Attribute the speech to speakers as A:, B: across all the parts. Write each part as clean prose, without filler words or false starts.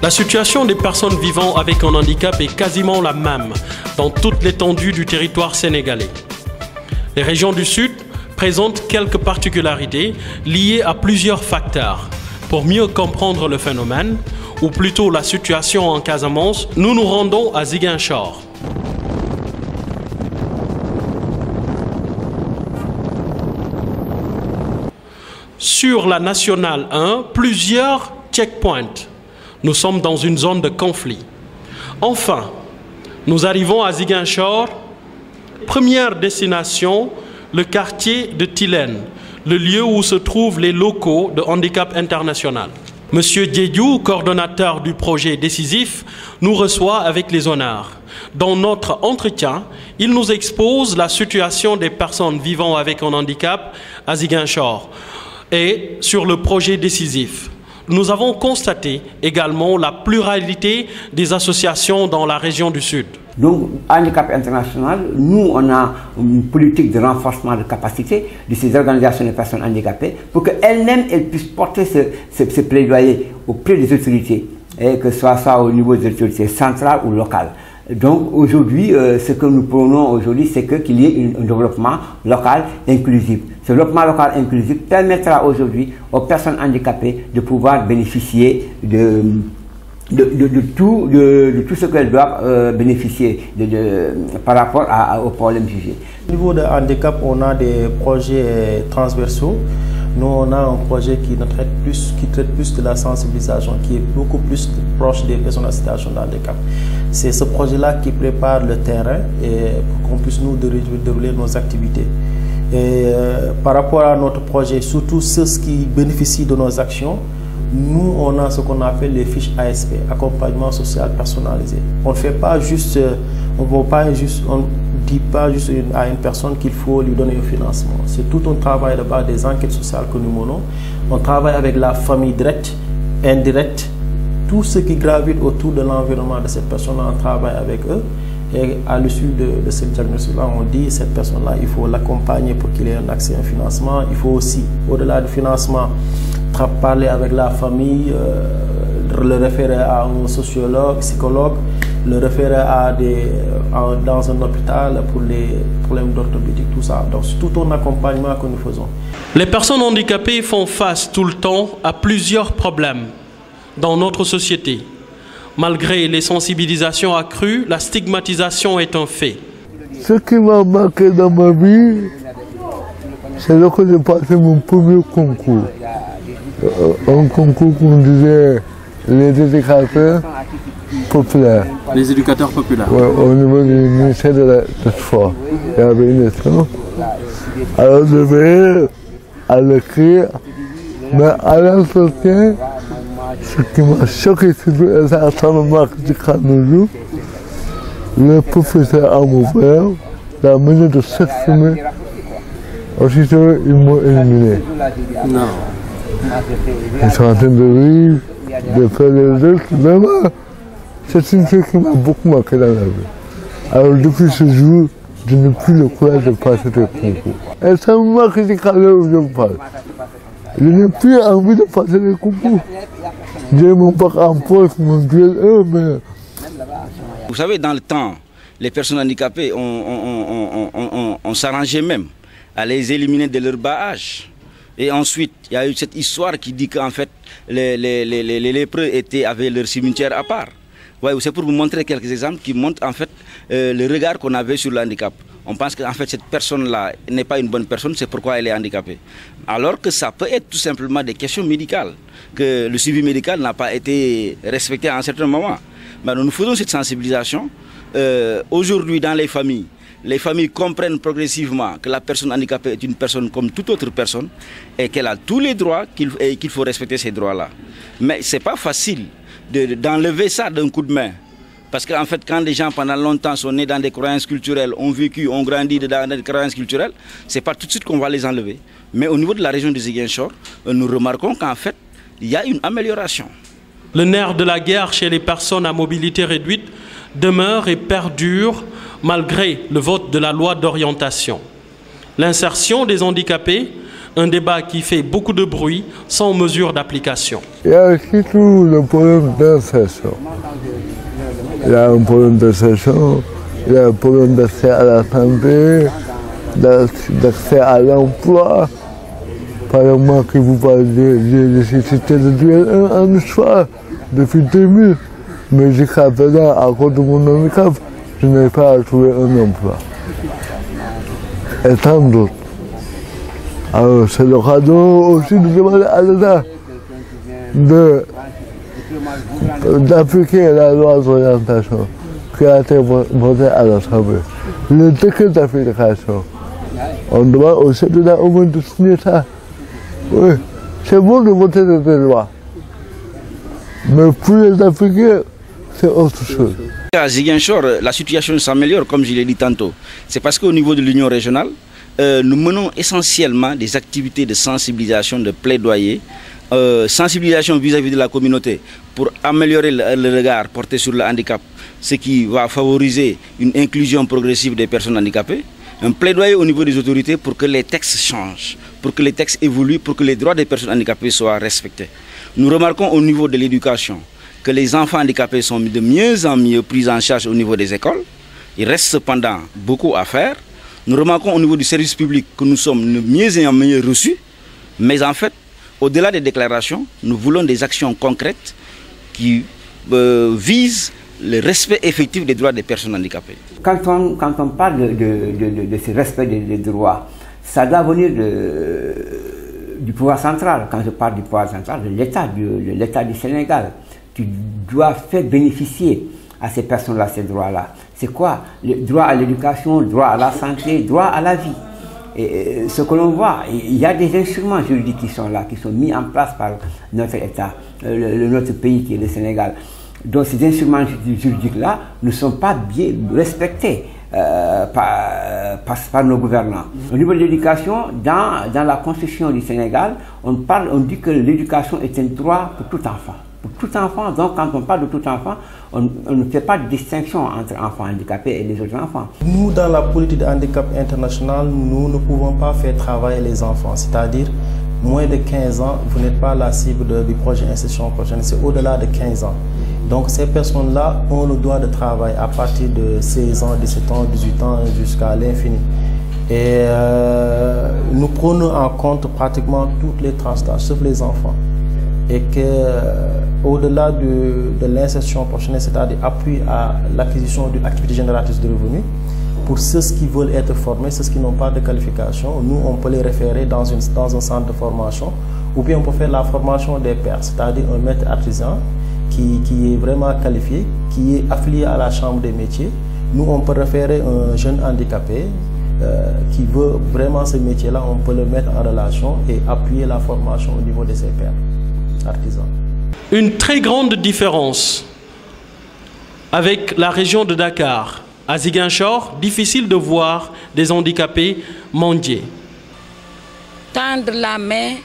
A: La situation des personnes vivant avec un handicap est quasiment la même dans toute l'étendue du territoire sénégalais. Les régions du Sud présentent quelques particularités liées à plusieurs facteurs. Pour mieux comprendre le phénomène, ou plutôt la situation en Casamance, nous nous rendons à Ziguinchor. Sur la nationale 1, plusieurs checkpoints. Nous sommes dans une zone de conflit. Enfin, nous arrivons à Ziguinchor. Première destination, le quartier de Tilène, le lieu où se trouvent les locaux de Handicap International. Monsieur Diédiou, coordonnateur du projet décisif, nous reçoit avec les honneurs. Dans notre entretien, il nous expose la situation des personnes vivant avec un handicap à Ziguinchor et sur le projet décisif. Nous avons constaté également la pluralité des associations dans la région du Sud.
B: Donc, Handicap International, nous, on a une politique de renforcement de capacité de ces organisations de personnes handicapées pour qu'elles-mêmes puissent porter ce plaidoyer auprès des autorités, et que ce soit au niveau des autorités centrales ou locales. Donc, aujourd'hui, ce que nous prônons aujourd'hui, c'est qu'il y ait un développement local inclusif. Ce développement local inclusif permettra aujourd'hui aux personnes handicapées de pouvoir bénéficier de tout ce qu'elles doivent bénéficier par rapport aux problèmes jugés.
C: Au niveau de handicap, on a des projets transversaux. Nous, on a un projet qui traite plus de la sensibilisation, qui est beaucoup plus proche des personnes en situation de handicap. C'est ce projet-là qui prépare le terrain pour qu'on puisse nous dérouler nos activités. Et par rapport à notre projet, surtout ceux qui bénéficient de nos actions, nous, on a ce qu'on appelle les fiches ASP, accompagnement social personnalisé. On ne fait pas juste, on ne dit pas juste à une personne qu'il faut lui donner un financement. C'est tout un travail de base des enquêtes sociales que nous menons. On travaille avec la famille directe, indirecte, tout ce qui gravite autour de l'environnement de cette personne, on travaille avec eux. Et à l'issue de ce diagnostic-là, on dit cette personne-là, il faut l'accompagner pour qu'il ait un accès à un financement. Il faut aussi, au-delà du financement, parler avec la famille, le référer à un sociologue, psychologue, le référer dans un hôpital pour les problèmes d'orthopédique, tout ça. Donc c'est tout un accompagnement que nous faisons.
A: Les personnes handicapées font face tout le temps à plusieurs problèmes dans notre société. Malgré les sensibilisations accrues, la stigmatisation est un fait.
D: Ce qui m'a marqué dans ma vie, c'est lorsque j'ai passé mon premier concours. Un concours qu'on disait les éducateurs populaires.
A: Les éducateurs populaires.
D: Ouais, au niveau du ministère de sport. Il y avait une émission. Alors je devais à l'écrire, mais à l'entretien, ce qui m'a choqué, c'est ça me marque jusqu'à nos jours. Le professeur a ouvert la manière de s'exprimer. Aussitôt, ils m'ont éliminé.
A: Non.
D: Ils sont en train de rire, de faire les autres. Vraiment, c'est une chose qui m'a beaucoup marqué dans la vie. Alors depuis ce jour, je n'ai plus le courage de passer ce concours. Et ça me marque jusqu'à l'heure où je parle. Je n'ai plus envie de passer le concours. J'ai mon bac en poche, mon Dieu, mais...
E: Vous savez, dans le temps, les personnes handicapées, on s'arrangeait même à les éliminer de leur bas âge. Et ensuite, il y a eu cette histoire qui dit qu'en fait, les lépreux avaient leur cimetière à part. Ouais, c'est pour vous montrer quelques exemples qui montrent en fait le regard qu'on avait sur le handicap. On pense qu'en fait cette personne-là n'est pas une bonne personne, c'est pourquoi elle est handicapée. Alors que ça peut être tout simplement des questions médicales, que le suivi médical n'a pas été respecté à un certain moment. Mais nous faisons cette sensibilisation. Aujourd'hui dans les familles comprennent progressivement que la personne handicapée est une personne comme toute autre personne et qu'elle a tous les droits et qu'il faut respecter ces droits-là. Mais ce n'est pas facile d'enlever ça d'un coup de main. Parce qu'en fait, quand des gens pendant longtemps sont nés dans des croyances culturelles, ont vécu, ont grandi dans des croyances culturelles, ce n'est pas tout de suite qu'on va les enlever. Mais au niveau de la région de Ziguinchor, nous remarquons qu'en fait, il y a une amélioration.
A: Le nerf de la guerre chez les personnes à mobilité réduite demeure et perdure malgré le vote de la loi d'orientation. L'insertion des handicapés Un débat qui fait beaucoup de bruit sans mesure d'application.
D: Il y a aussi tout le problème d'insertion. Il y a un problème d'insertion, il y a un problème d'accès à la santé, d'accès à l'emploi. Par exemple, que vous parlez de nécessité de duel en histoire depuis 2000. Mais jusqu'à présent, à cause de mon handicap, je n'ai pas trouvé un emploi. Et tant d'autres. Alors c'est le cadeau aussi de demander à l'État d'appliquer la loi d'orientation qui a été votée à l'Assemblée. Le décret d'application. On demande au citoyen au moins de signer ça. Oui, c'est bon de voter des lois. Mais pour les appliquer, c'est autre chose.
E: À Ziguinchor, la situation s'améliore, comme je l'ai dit tantôt. C'est parce qu'au niveau de l'Union régionale, nous menons essentiellement des activités de sensibilisation, de plaidoyer, sensibilisation vis-à-vis de la communauté pour améliorer le regard porté sur le handicap, ce qui va favoriser une inclusion progressive des personnes handicapées. Un plaidoyer au niveau des autorités pour que les textes changent, pour que les textes évoluent, pour que les droits des personnes handicapées soient respectés. Nous remarquons au niveau de l'éducation que les enfants handicapés sont de mieux en mieux pris en charge au niveau des écoles. Il reste cependant beaucoup à faire. Nous remarquons au niveau du service public que nous sommes de mieux en mieux reçus. Mais en fait, au-delà des déclarations, nous voulons des actions concrètes qui visent le respect effectif des droits des personnes handicapées.
B: Quand on parle de ce respect des droits, ça doit venir du pouvoir central. Quand je parle du pouvoir central, de l'État du Sénégal. Tu dois faire bénéficier à ces personnes-là ces droits-là. C'est quoi? Le droit à l'éducation, le droit à la santé, le droit à la vie. Et ce que l'on voit, il y a des instruments juridiques qui sont là, qui sont mis en place par notre État, notre pays qui est le Sénégal. Donc ces instruments juridiques-là ne sont pas bien respectés par nos gouvernants. Au niveau de l'éducation, dans la Constitution du Sénégal, on dit que l'éducation est un droit pour tout enfant. Pour tout enfant, donc quand on parle de tout enfant, on ne fait pas de distinction entre enfants handicapés et les autres enfants.
C: Nous, dans la politique de handicap international, nous ne pouvons pas faire travailler les enfants. C'est-à-dire, moins de 15 ans, vous n'êtes pas la cible du projet Insertion Prochaine, c'est au-delà de 15 ans. Donc ces personnes-là ont le droit de travail à partir de 16 ans, 17 ans, 18 ans jusqu'à l'infini. Et nous prenons en compte pratiquement toutes les tranches d'âge, sauf les enfants. Et qu'au-delà de l'insertion professionnelle, c'est-à-dire appui à l'acquisition d'une activité génératrice de revenus, pour ceux qui veulent être formés, ceux qui n'ont pas de qualification, nous on peut les référer dans un centre de formation, ou bien on peut faire la formation des pairs, c'est-à-dire un maître artisan qui est vraiment qualifié, qui est affilié à la chambre des métiers. Nous on peut référer un jeune handicapé qui veut vraiment ce métier-là, on peut le mettre en relation et appuyer la formation au niveau de ses pairs artisans.
A: Une très grande différence avec la région de Dakar. À Ziguinchor, difficile de voir des handicapés mendier.
F: Tendre la main,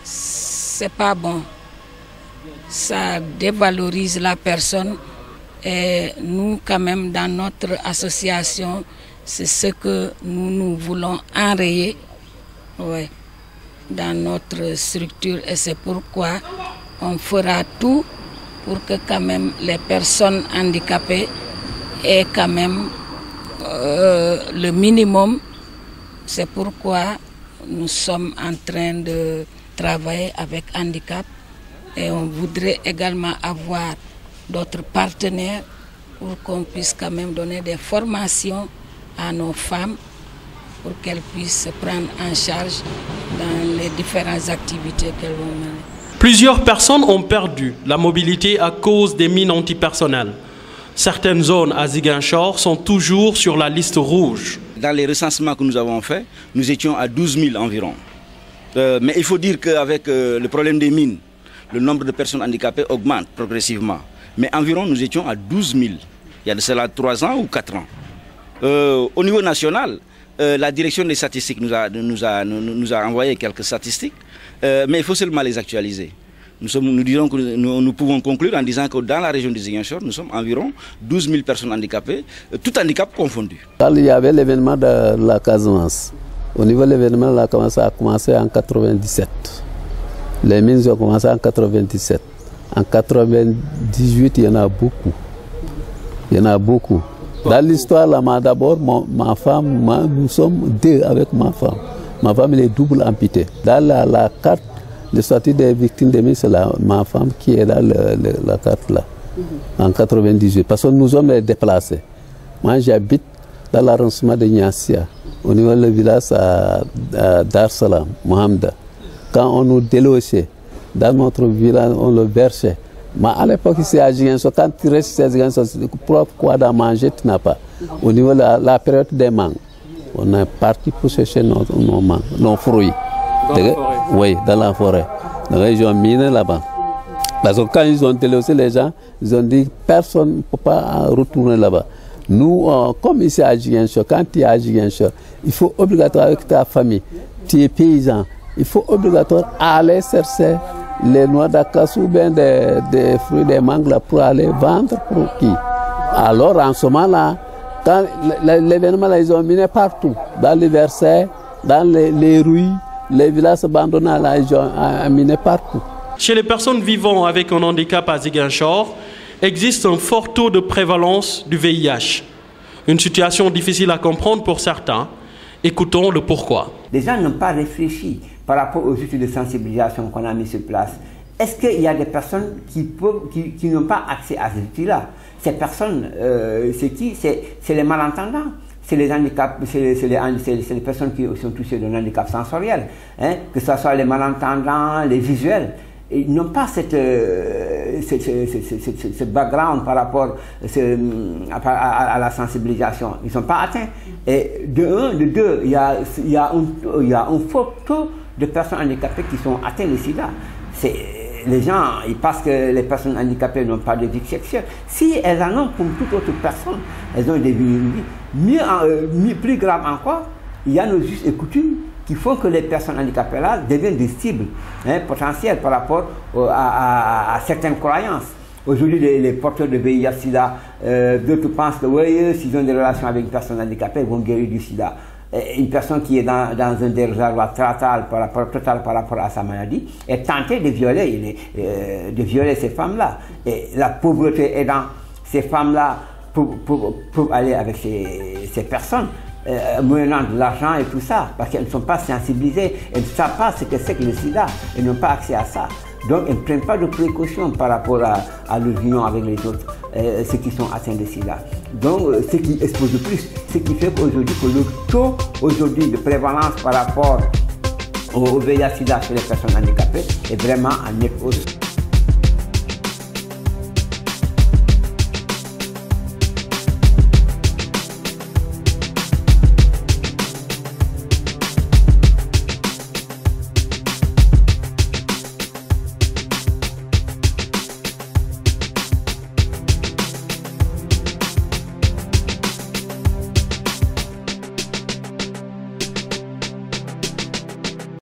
F: c'est pas bon. Ça dévalorise la personne. Et nous, quand même, dans notre association, c'est ce que nous voulons enrayer dans notre structure. Et c'est pourquoi on fera tout pour que quand même les personnes handicapées aient quand même le minimum. C'est pourquoi nous sommes en train de travailler avec handicap et on voudrait également avoir d'autres partenaires pour qu'on puisse quand même donner des formations à nos femmes pour qu'elles puissent se prendre en charge dans les différentes activités qu'elles vont mener.
A: Plusieurs personnes ont perdu la mobilité à cause des mines antipersonnelles. Certaines zones à Ziguinchor sont toujours sur la liste rouge.
E: Dans les recensements que nous avons faits, nous étions à 12 000 environ. Mais il faut dire qu'avec le problème des mines, le nombre de personnes handicapées augmente progressivement. Mais environ, nous étions à 12 000. Il y a de cela 3 ans ou 4 ans. Au niveau national, la direction des statistiques nous a envoyé quelques statistiques, mais il faut seulement les actualiser. Nous pouvons conclure en disant que dans la région de Ziguinchor, nous sommes environ 12 000 personnes handicapées, tout handicap confondu.
G: Quand il y avait l'événement de la Casamance, Au niveau de l'événement, ça a commencé en 97. Les mines ont commencé en 97. En 98, il y en a beaucoup. Il y en a beaucoup. Dans l'histoire, là, d'abord, ma femme, nous sommes deux avec ma femme. Ma femme, elle est double amputée. Dans la carte de statut des victimes des mines, c'est ma femme qui est dans la carte là, en 98. Parce que nous sommes déplacés. Moi, j'habite dans l'arrondissement de Niassia, au niveau du village à Dar Salam, Mohamda. Quand on nous délogeait dans notre village, on le versait. Mais à l'époque, ici à Ziguinchor, quand tu restes à Ziguinchor, pourquoi d'en manger, tu n'as pas. Au niveau de la période des mangues, on est parti pour chercher nos fruits. Oui, dans la forêt. Dans la région mine là-bas. Parce que quand ils ont délogé les gens, ils ont dit personne ne peut pas retourner là-bas. Nous, comme ici à Ziguinchor, quand tu es à Ziguinchor, il faut obligatoire avec ta famille, tu es paysan, il faut obligatoire aller chercher les noix d'acacia ou bien des fruits, des mangues là, pour aller vendre pour qui. Alors en ce moment-là, quand l'événement là, ils ont miné partout, dans les versets, dans les rues, les villages abandonnés là, ils ont miné partout.
A: Chez les personnes vivant avec un handicap à Ziguinchor, existe un fort taux de prévalence du VIH. Une situation difficile à comprendre pour certains. Écoutons le pourquoi.
B: Les gens n'ont pas réfléchi par rapport aux outils de sensibilisation qu'on a mis sur place. Est-ce qu'il y a des personnes qui n'ont pas accès à ces outils-là? Ces personnes, c'est qui? C'est les malentendants. C'est les handicaps, c'est les personnes qui sont touchées d'un handicap sensoriel. Hein? Que ce soit les malentendants, les visuels. Ils n'ont pas ce background par rapport à la sensibilisation. Ils ne sont pas atteints. Et de deux, il y a un fort taux de personnes handicapées qui sont atteintes de SIDA. Les gens, ils pensent que les personnes handicapées n'ont pas de vie sexuelle. Si elles en ont comme toute autre personne, elles ont des vies. Plus grave encore, il y a nos us et coutumes qui font que les personnes handicapées là deviennent des cibles potentielles par rapport à certaines croyances. Aujourd'hui, les porteurs de VIH-Sida, d'autres pensent que oui, s'ils ont des relations avec une personne handicapée, ils vont guérir du sida. Une personne qui est dans un désarroi total par rapport à sa maladie est tentée de violer ces femmes-là. Et la pauvreté aidant ces femmes-là pour aller avec ces personnes, moyennant de l'argent et tout ça, parce qu'elles ne sont pas sensibilisées, elles ne savent pas ce que c'est que le sida, elles n'ont pas accès à ça. Donc elles ne prennent pas de précautions par rapport à l'union avec les autres, ceux qui sont atteints de sida. Donc ce qui expose le plus, ce qui fait qu'aujourd'hui que le taux de prévalence par rapport au VIH-Sida chez les personnes handicapées est vraiment en nette hausse.